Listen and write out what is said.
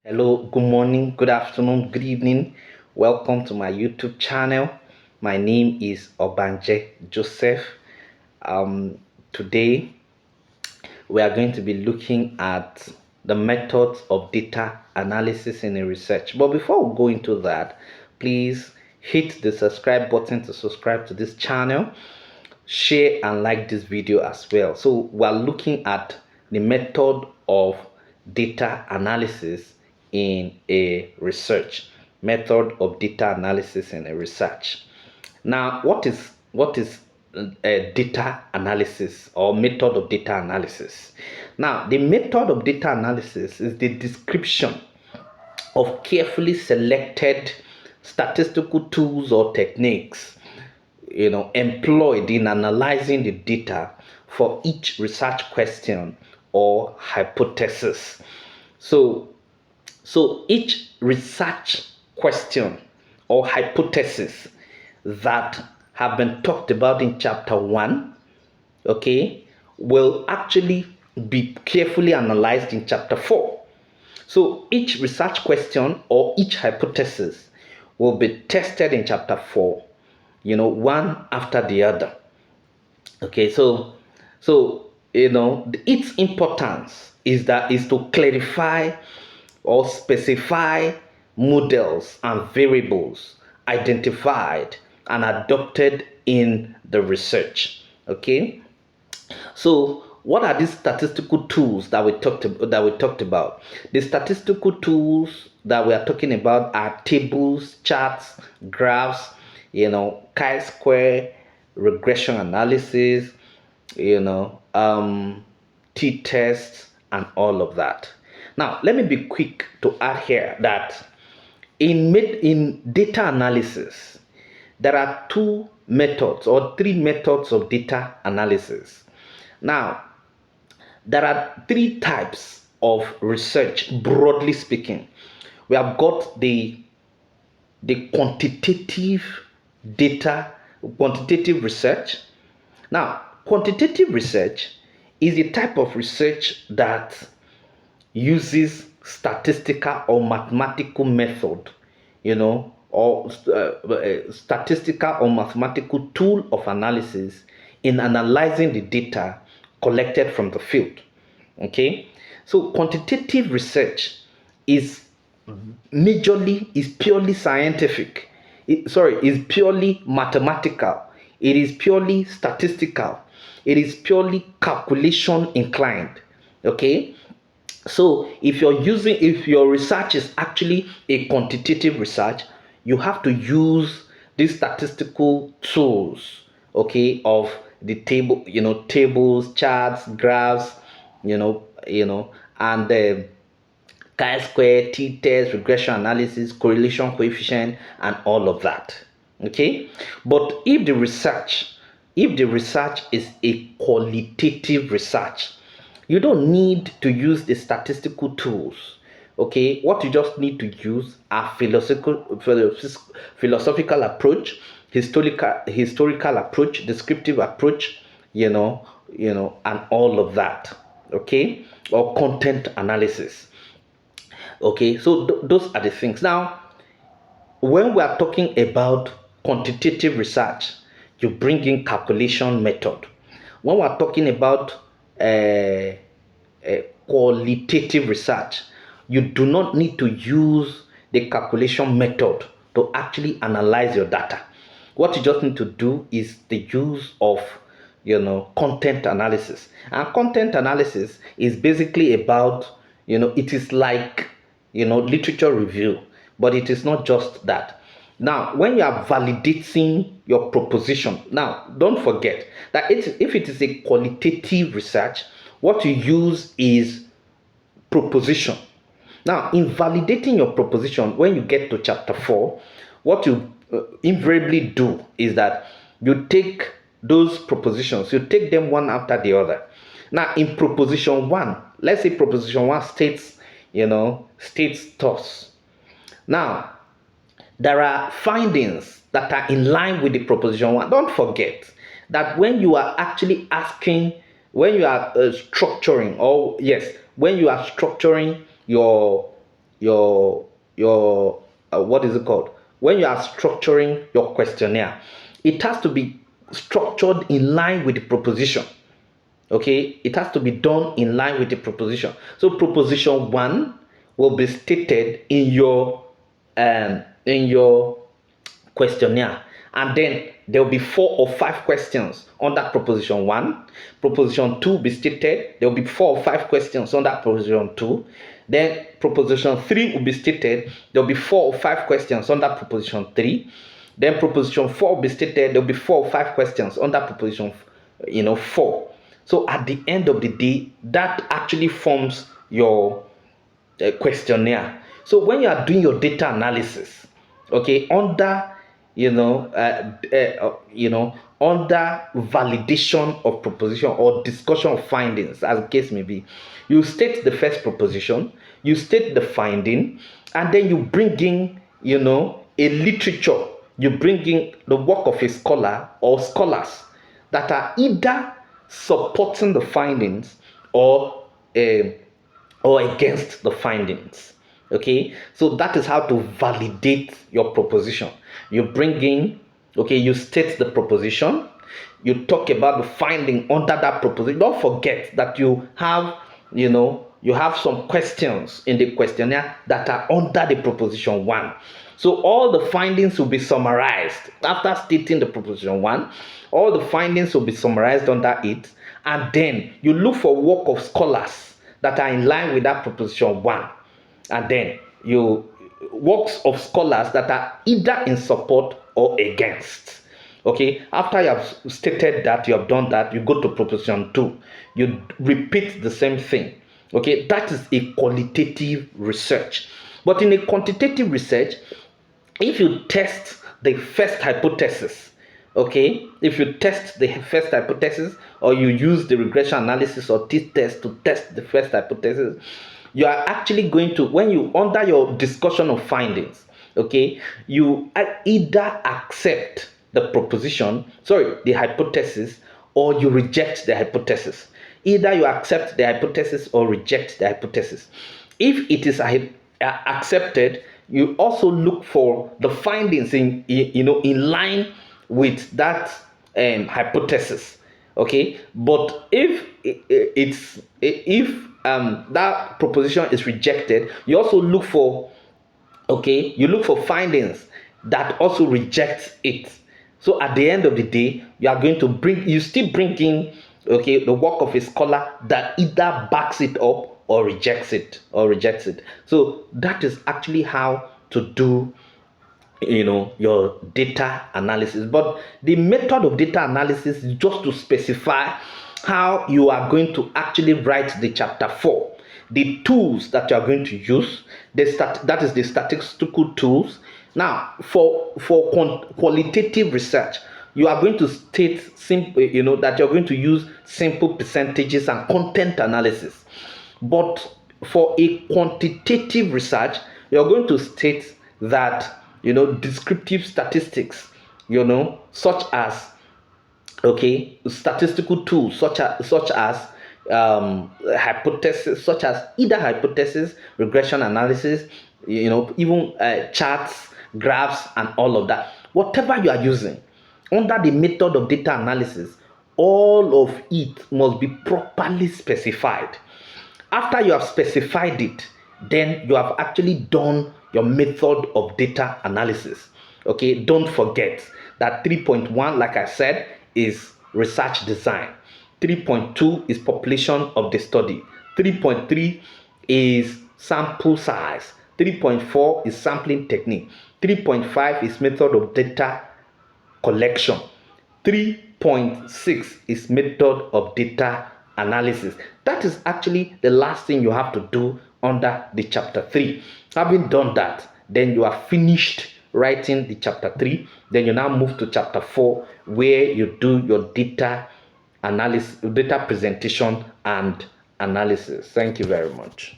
Hello, good morning, good afternoon, good evening. Welcome to my YouTube channel. My name is Ogbanje Joseph. Um, Today we are going to be looking at the methods of data analysis in a research. But before we go into that, please hit the subscribe button to subscribe to this channel. Share and like this video as well. So we're looking at the method of data analysis in a research. Method of data analysis in a research. Now, what is data analysis or method of data analysis? Now, the method of data analysis is the description of carefully selected statistical tools or techniques employed in analyzing the data for each research question or hypothesis. So so each research question or hypothesis that have been talked about in chapter 1, okay, will actually be carefully analyzed in chapter 4. So each research question or each hypothesis will be tested in chapter 4, one after the other. Okay, so its importance is to clarify or specify models and variables identified and adopted in the research. Okay, so what are these statistical tools that we talked about? The statistical tools that we are talking about are tables, charts, graphs, chi-square, regression analysis, t-tests, and all of that. Now, let me be quick to add here that in data analysis, there are two methods or three methods of data analysis. Now, there are three types of research, broadly speaking. We have got the quantitative research. Now, quantitative research is a type of research that uses statistical or mathematical method, or statistical or mathematical tool of analysis in analyzing the data collected from the field. Okay, so quantitative research is purely scientific. Is purely mathematical. It is purely statistical. It is purely calculation inclined. Okay, so if your research is actually a quantitative research, you have to use these statistical tools, okay, of the tables, charts, graphs, and chi-square, t-test, regression analysis, correlation coefficient, and all of that. Okay, but if the research is a qualitative research, you don't need to use the statistical tools. Okay, what you just need to use are philosophical approach, historical approach, descriptive approach, and all of that. Okay, or content analysis. Okay, so those are the things. Now, when we are talking about quantitative research, you bring in calculation method. When we are talking about uh, qualitative research, you do not need to use the calculation method to actually analyze your data. What you just need to do is the use of content analysis. And content analysis is basically about, it is like, literature review, but it is not just that. Now, when you are validating your proposition, now don't forget that if it is a qualitative research, what you use is proposition. Now, in validating your proposition, when you get to chapter 4, what you invariably do is that you take those propositions, you take them one after the other. Now, in proposition 1, let's say proposition 1 states thus. Now, there are findings that are in line with the proposition 1. Don't forget that when you are actually asking, when you are structuring your your what is it called, when you are structuring your questionnaire, it has to be structured in line with the proposition. Okay, it has to be done in line with the proposition. So proposition one will be stated in your questionnaire, and then there will be 4 or 5 questions on that proposition one. Proposition two will be stated, there will be 4 or 5 questions on that proposition two. Then proposition three will be stated, there will be 4 or 5 questions on that proposition three. Then proposition four will be stated, there will be 4 or 5 questions on that proposition four. So at the end of the day, that actually forms your questionnaire. So when you are doing your data analysis, okay, under under validation of proposition or discussion of findings, as the case may be, you state the first proposition, you state the finding, and then you bring in a literature, you bring in the work of a scholar or scholars that are either supporting the findings or against the findings. Okay, so that is how to validate your proposition. You bring in, okay, you state the proposition, you talk about the finding under that proposition. Don't forget that you have some questions in the questionnaire that are under the proposition one. So all the findings will be summarized after stating the proposition one. All the findings will be summarized under it, and then you look for work of scholars that are in line with that proposition one, and then you works of scholars that are either in support or against. Okay, after you have stated that, you have done that, you go to proposition two, you repeat the same thing. Okay, that is a qualitative research. But in a quantitative research, if you test the first hypothesis, okay, if you test the first hypothesis, or you use the regression analysis or t-test to test the first hypothesis, you are actually going to, when you under your discussion of findings, okay, you either accept the the hypothesis, or you reject the hypothesis. Either you accept the hypothesis or reject the hypothesis. If it is accepted, you also look for the findings in line with that hypothesis. Okay, but if that proposition is rejected, you also look for, okay, you look for findings that also reject it. So at the end of the day, you still bring in, okay, the work of a scholar that either backs it up or rejects it. So that is actually how to do your data analysis. But the method of data analysis is just to specify how you are going to actually write the chapter 4, the tools that you are going to use, that is the statistical tools. Now for qualitative research, you are going to state simple, that you're going to use simple percentages and content analysis. But for a quantitative research, you're going to state that descriptive statistics, such as, okay, statistical tools such as hypothesis, such as either hypothesis, regression analysis, even charts, graphs, and all of that. Whatever you are using under the method of data analysis, all of it must be properly specified. After you have specified it, then you have actually done your method of data analysis. Okay, don't forget that 3.1, like I said, is research design. 3.2 is population of the study. 3.3 is sample size. 3.4 is sampling technique. 3.5 is method of data collection. 3.6 is method of data analysis. That is actually the last thing you have to do under the chapter 3. Having done that, then you are finished writing the chapter 3. Then you now move to chapter 4, where you do your data analysis, data presentation and analysis. Thank you very much.